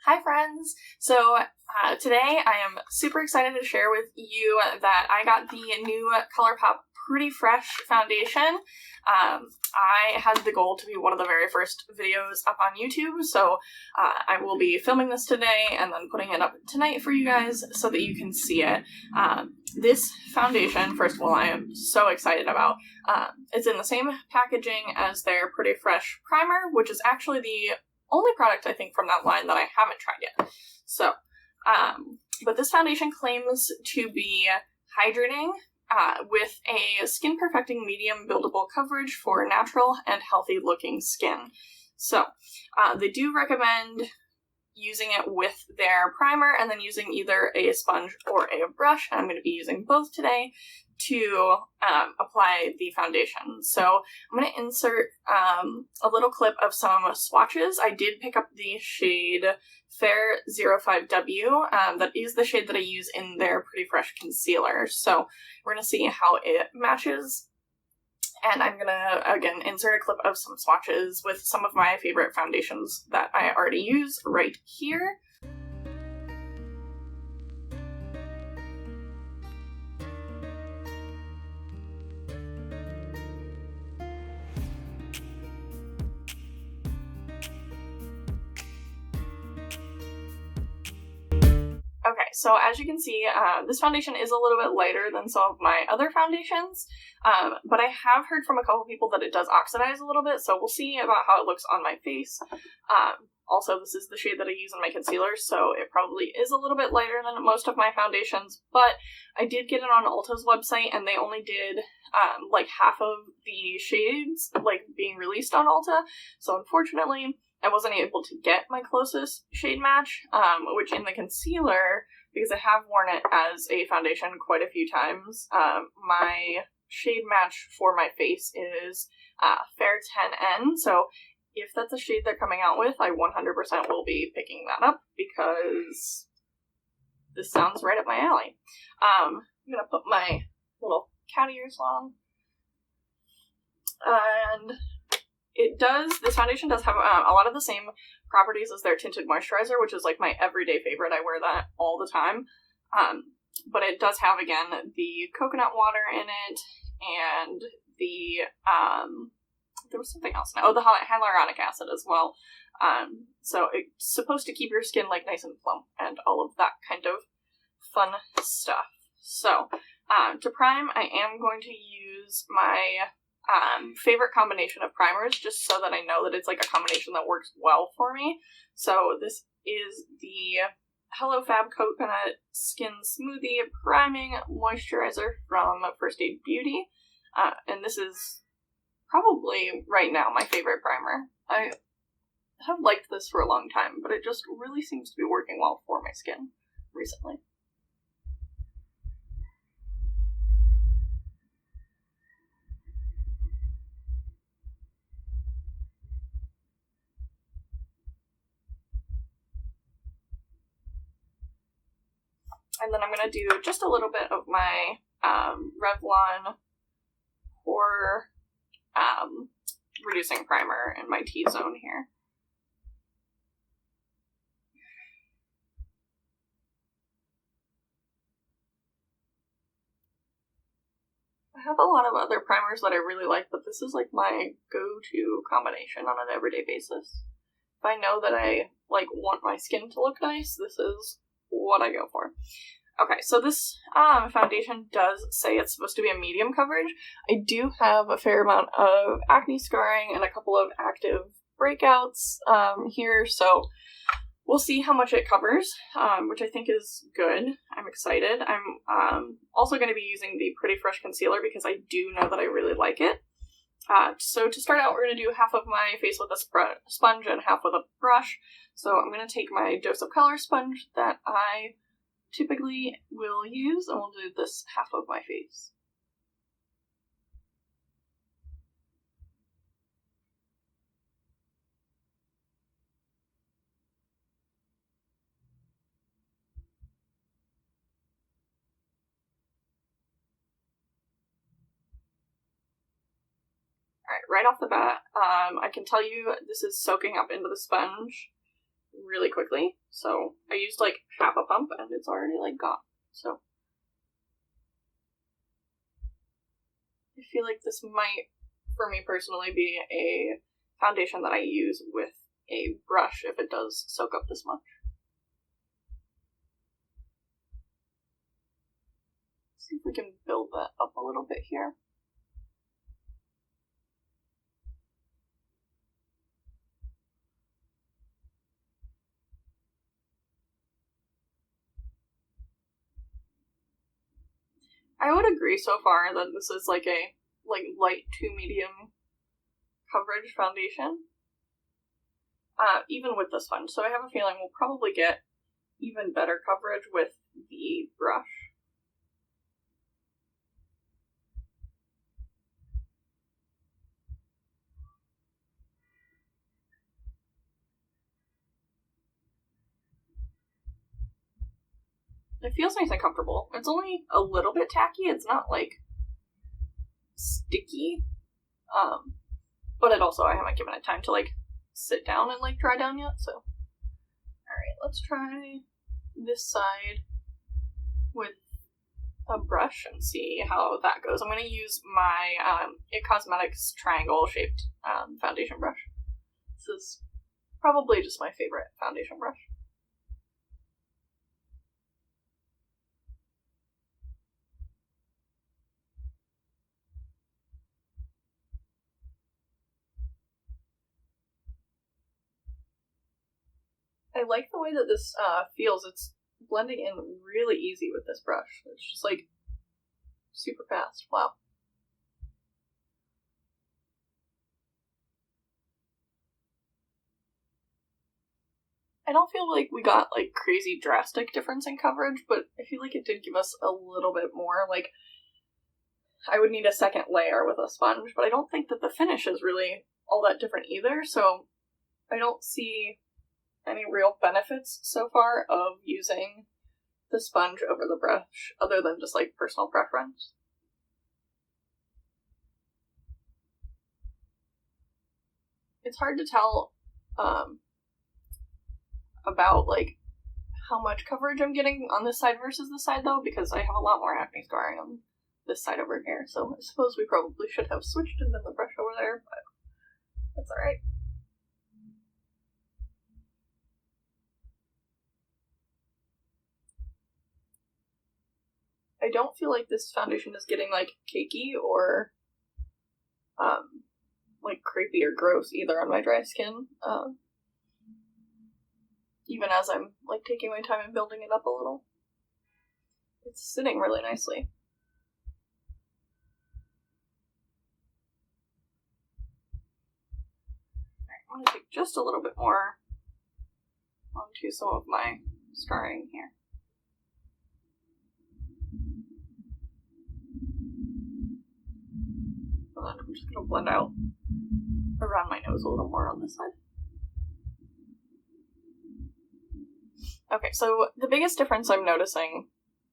Hi friends! So today I am super excited to share with you that I got the new Colourpop Pretty Fresh foundation. I had the goal to be one of the very first videos up on YouTube, so I will be filming this today and then putting it up tonight for you guys so that you can see it. This foundation, first of all, I am so excited about. It's in the same packaging as their Pretty Fresh primer, which is actually the only product I think from that line that I haven't tried yet. So, but this foundation claims to be hydrating with a skin perfecting medium buildable coverage for natural and healthy looking skin. So, they do recommend using it with their primer and then using either a sponge or a brush. I'm going to be using both today to apply the foundation. So I'm going to insert a little clip of some swatches. I did pick up the shade Fair 05W. That is the shade that I use in their Pretty Fresh concealer. So we're going to see how it matches. And I'm going to, again, insert a clip of some swatches with some of my favorite foundations that I already use right here. Okay, so as you can see, this foundation is a little bit lighter than some of my other foundations, but I have heard from a couple people that it does oxidize a little bit, so we'll see about how it looks on my face. Also, this is the shade that I use in my concealer, so it probably is a little bit lighter than most of my foundations, but I did get it on Ulta's website, and they only did, like, half of the shades, like, being released on Ulta, so unfortunately I wasn't able to get my closest shade match, which in the concealer, because I have worn it as a foundation quite a few times, my shade match for my face is Fair 10N, so if that's a shade they're coming out with, I 100% will be picking that up, because this sounds right up my alley. I'm going to put my little cat ears on, and this foundation does have a lot of the same properties as their tinted moisturizer, which is like my everyday favorite. I wear that all the time. But it does have, again, the coconut water in it, and the, there was something else now. Oh, the hyaluronic acid as well. So it's supposed to keep your skin, like, nice and plump, and all of that kind of fun stuff. So, to prime, I am going to use my favorite combination of primers, just so that I know that it's like a combination that works well for me. So this is the Hello Fab Coconut Skin Smoothie Priming Moisturizer from First Aid Beauty. And this is probably, right now, my favorite primer. I have liked this for a long time, but it just really seems to be working well for my skin recently. And then I'm going to do just a little bit of my Revlon Pore Reducing Primer in my T-zone here. I have a lot of other primers that I really like, but this is like my go-to combination on an everyday basis. If I know that I want my skin to look nice, this is what I go for. Okay, so this foundation does say it's supposed to be a medium coverage. I do have a fair amount of acne scarring and a couple of active breakouts here, so we'll see how much it covers, which I think is good. I'm excited. I'm also going to be using the Pretty Fresh concealer because I do know that I really like it. So to start out, we're going to do half of my face with a sponge and half with a brush. So I'm going to take my Dose of Color sponge that I typically will use, and we'll do this half of my face. Alright, right off the bat, I can tell you this is soaking up into the sponge really quickly. So I used like half a pump and it's already like gone. So I feel like this might, for me personally, be a foundation that I use with a brush if it does soak up this much. Let's see if we can build that up a little bit here. I would agree so far that this is like a light to medium coverage foundation. Even with the sponge. So I have a feeling we'll probably get even better coverage with the brush. It feels nice and comfortable. It's only a little bit tacky. It's not like sticky. But it also, I haven't given it time to like sit down and like dry down yet, so. Alright, let's try this side with a brush and see how that goes. I'm going to use my It Cosmetics triangle shaped foundation brush. This is probably just my favorite foundation brush. I like the way that this feels. It's blending in really easy with this brush. It's just like super fast. Wow. I don't feel like we got like crazy drastic difference in coverage, but I feel like it did give us a little bit more. Like, I would need a second layer with a sponge, but I don't think that the finish is really all that different either, so I don't see any real benefits so far of using the sponge over the brush, other than just like personal preference. It's hard to tell about like how much coverage I'm getting on this side versus this side though, because I have a lot more acne scarring on this side over here, so I suppose we probably should have switched and done the brush over there, but that's alright. I don't feel like this foundation is getting like cakey or like crepey or gross either on my dry skin. Even as I'm like taking my time and building it up a little. It's sitting really nicely. Alright, I'm gonna take just a little bit more onto some of my scarring here. And then I'm just gonna blend out around my nose a little more on this side. Okay, so the biggest difference I'm noticing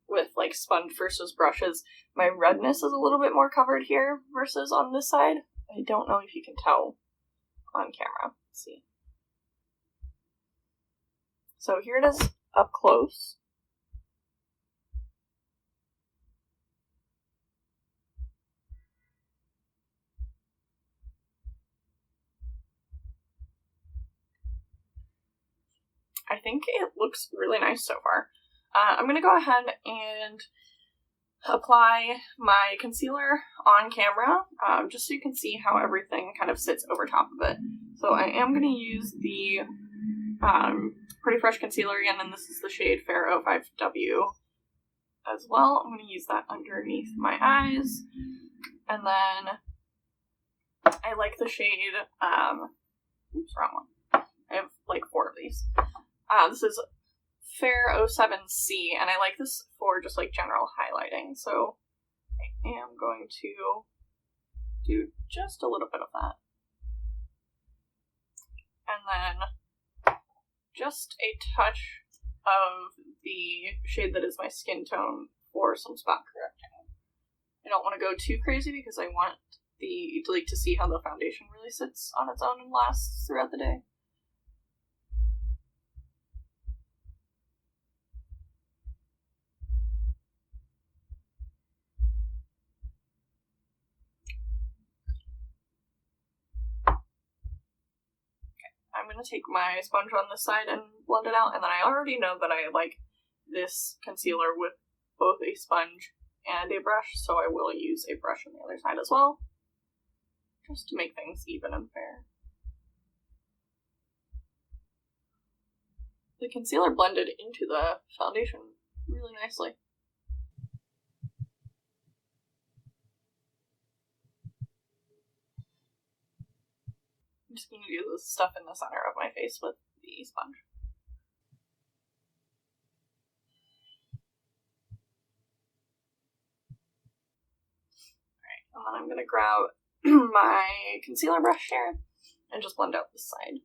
with like sponge versus brush is my redness is a little bit more covered here versus on this side. I don't know if you can tell on camera. Let's see. So here it is up close. I think it looks really nice so far. I'm going to go ahead and apply my concealer on camera, just so you can see how everything kind of sits over top of it. So I am going to use the Pretty Fresh concealer again, and this is the shade Fair 05W as well. I'm going to use that underneath my eyes. And then I like the shade, oops, wrong one. I have like 4 of these. This is Fair 07C, and I like this for just like general highlighting, so I am going to do just a little bit of that. And then just a touch of the shade that is my skin tone for some spot correcting. I don't want to go too crazy because I want to see how the foundation really sits on its own and lasts throughout the day. going to take my sponge on this side and blend it out, and then I already know that I like this concealer with both a sponge and a brush, so I will use a brush on the other side as well, just to make things even and fair. The concealer blended into the foundation really nicely. I'm just going to do this stuff in the center of my face with the sponge. Alright, and then I'm going to grab my concealer brush here and just blend out this side.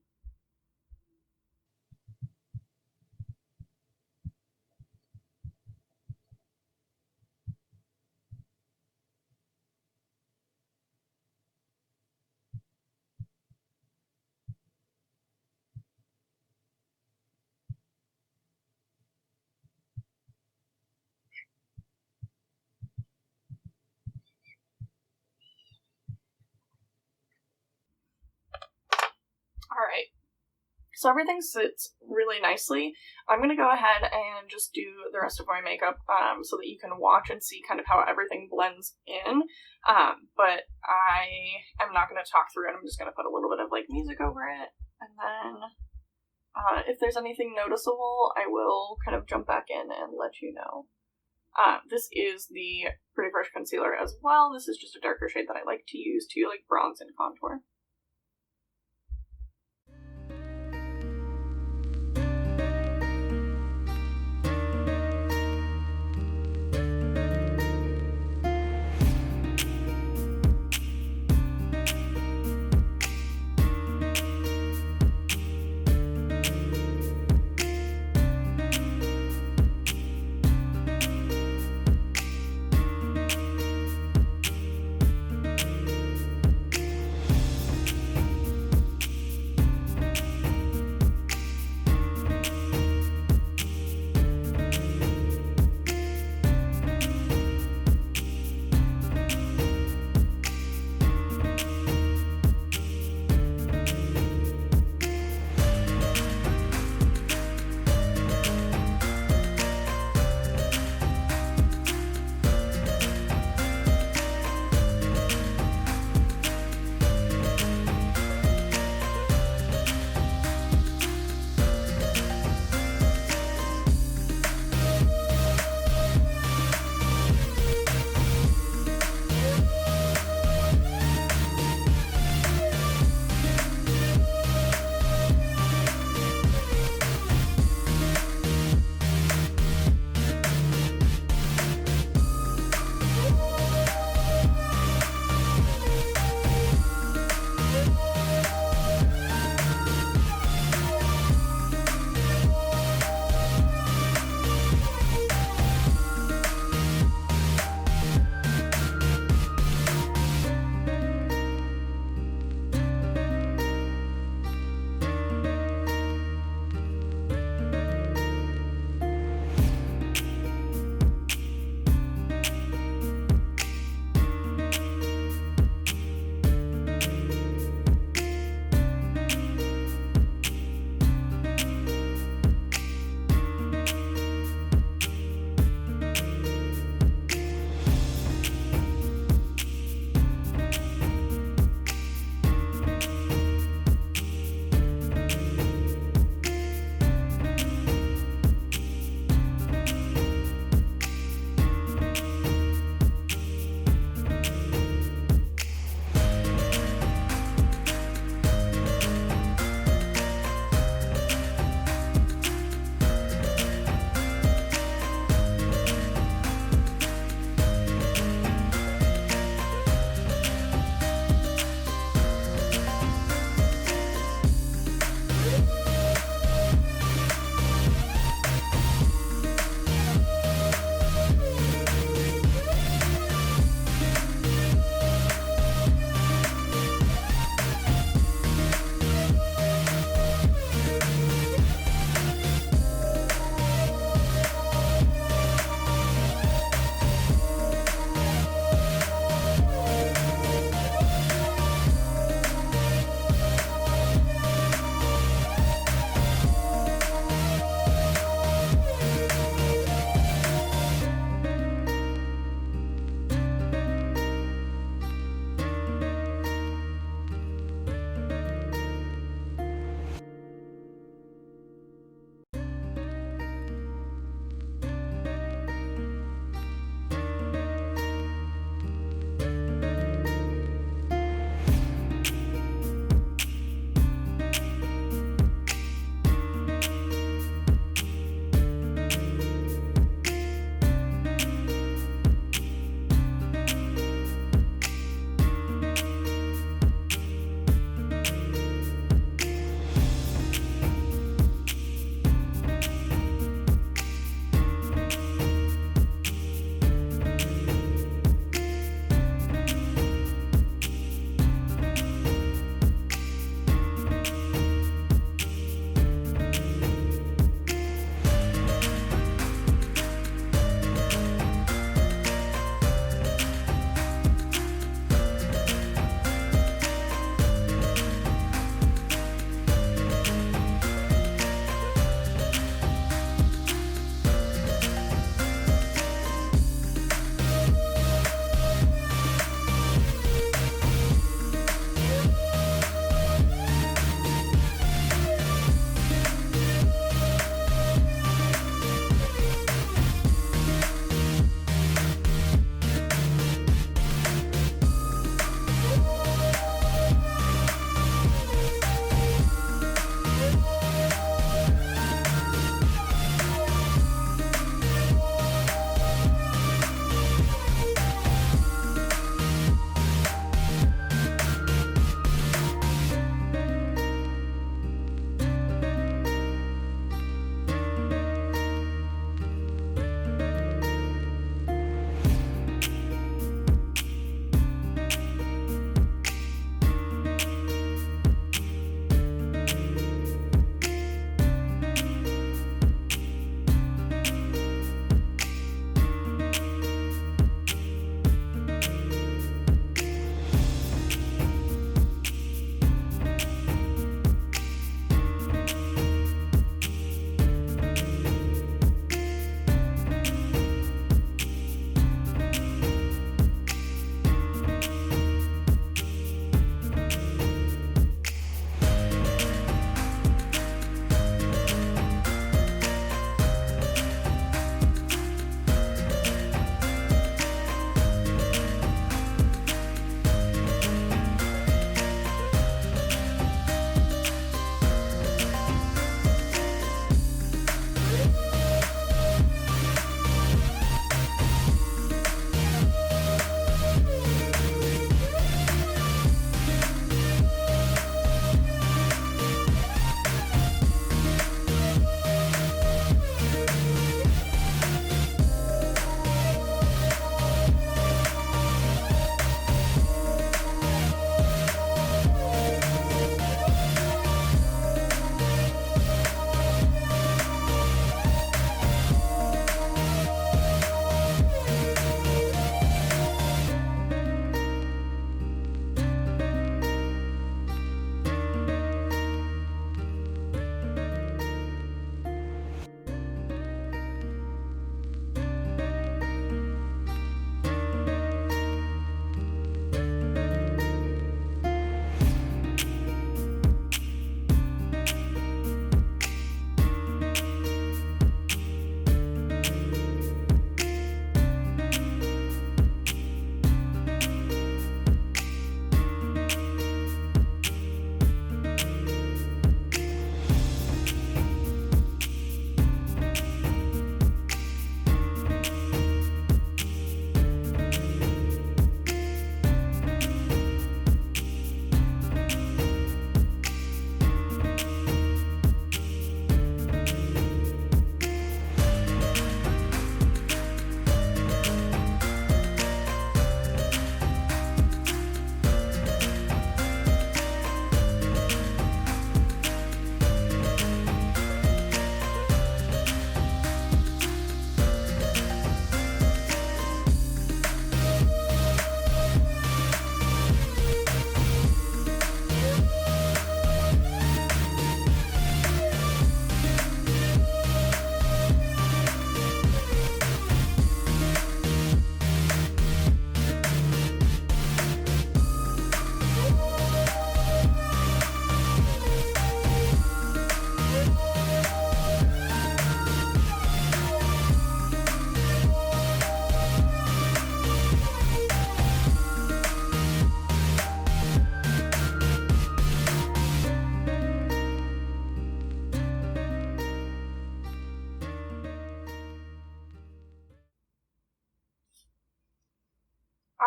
Alright, so everything sits really nicely. I'm going to go ahead and just do the rest of my makeup so that you can watch and see kind of how everything blends in. But I am not going to talk through it. I'm just going to put a little bit of like music over it. And then if there's anything noticeable, I will kind of jump back in and let you know. This is the Pretty Fresh concealer as well. This is just a darker shade that I like to use to like bronze and contour.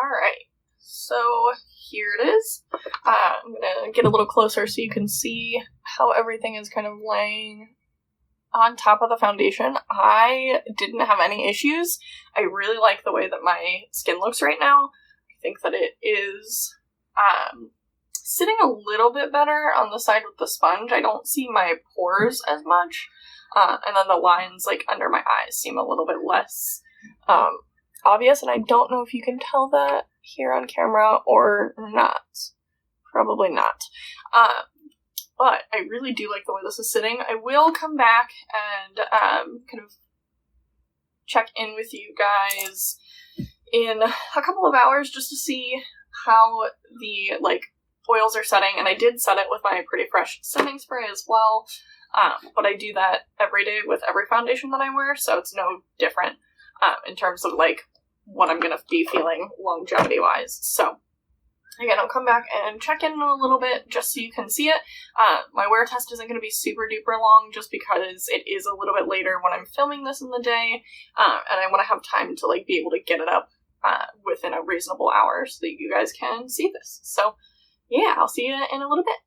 Alright, so here it is. I'm gonna get a little closer so you can see how everything is kind of laying on top of the foundation. I didn't have any issues. I really like the way that my skin looks right now. I think that it is sitting a little bit better on the side with the sponge. I don't see my pores as much. And then the lines like under my eyes seem a little bit less obvious, and I don't know if you can tell that here on camera or not. Probably not. But I really do like the way this is sitting. I will come back and kind of check in with you guys in a couple of hours just to see how the oils are setting, and I did set it with my Pretty Fresh setting spray as well. But I do that every day with every foundation that I wear, so it's no different in terms of what I'm going to be feeling longevity-wise. So, again, I'll come back and check in a little bit just so you can see it. My wear test isn't going to be super duper long just because it is a little bit later when I'm filming this in the day, and I want to have time to be able to get it up within a reasonable hour so that you guys can see this. So, yeah, I'll see you in a little bit.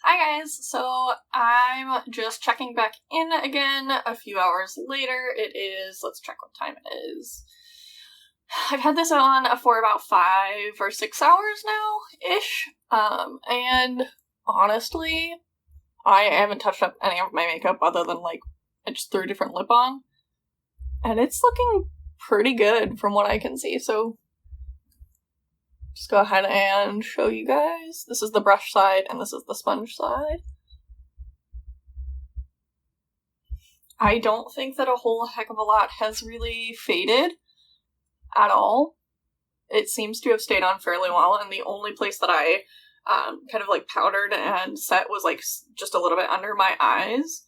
Hi guys, so I'm just checking back in again a few hours later. It is, let's check what time it is. I've had this on for about 5 or 6 hours now-ish, and honestly, I haven't touched up any of my makeup other than I just threw a different lip on, and it's looking pretty good from what I can see, so just go ahead and show you guys. This is the brush side and this is the sponge side. I don't think that a whole heck of a lot has really faded at all. It seems to have stayed on fairly well, and the only place that I kind of powdered and set was just a little bit under my eyes.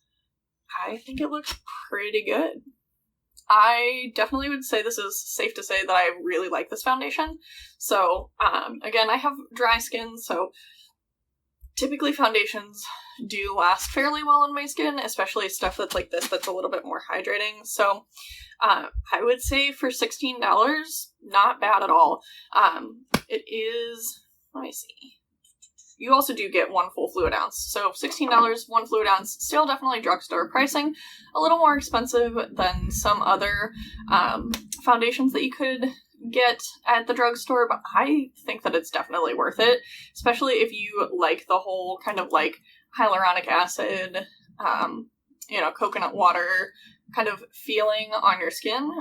I think it looks pretty good. I definitely would say this is safe to say that I really like this foundation. So, again, I have dry skin, so typically foundations do last fairly well on my skin, especially stuff that's like this that's a little bit more hydrating. So, I would say for $16, not bad at all. It is, let me see. You also do get 1 full fluid ounce. So $16, 1 fluid ounce, still definitely drugstore pricing. A little more expensive than some other foundations that you could get at the drugstore, but I think that it's definitely worth it, especially if you like the whole kind of hyaluronic acid, coconut water kind of feeling on your skin.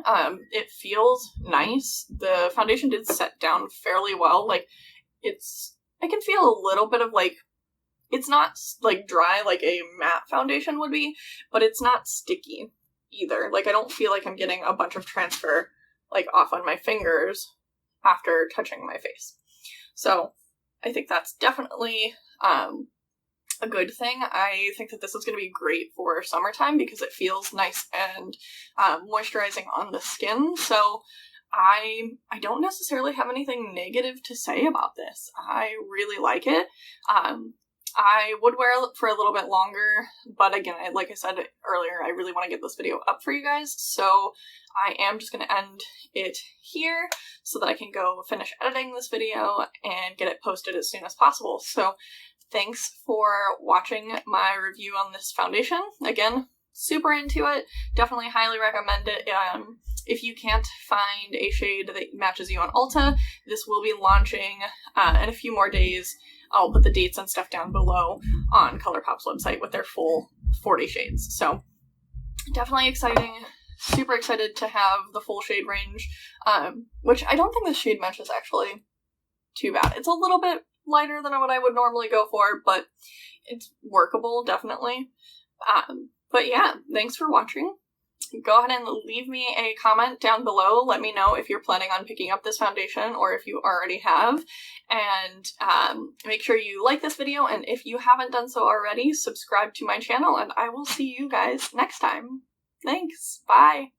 It feels nice. The foundation did set down fairly well. I can feel a little bit of it's not dry like a matte foundation would be, but it's not sticky either. I don't feel like I'm getting a bunch of transfer off on my fingers after touching my face. So I think that's definitely a good thing. I think that this is going to be great for summertime because it feels nice and moisturizing on the skin. So I don't necessarily have anything negative to say about this. I really like it. I would wear it for a little bit longer, but again, like I said earlier, I really want to get this video up for you guys, so I am just going to end it here so that I can go finish editing this video and get it posted as soon as possible. So thanks for watching my review on this foundation. Again, super into it. Definitely highly recommend it. If you can't find a shade that matches you on Ulta, this will be launching in a few more days. I'll put the dates and stuff down below on Colourpop's website with their full 40 shades. So definitely exciting. Super excited to have the full shade range, which I don't think this shade match is actually too bad. It's a little bit lighter than what I would normally go for, but it's workable, definitely. But yeah, thanks for watching. Go ahead and leave me a comment down below. Let me know if you're planning on picking up this foundation or if you already have. And make sure you like this video. And if you haven't done so already, subscribe to my channel. And I will see you guys next time. Thanks. Bye.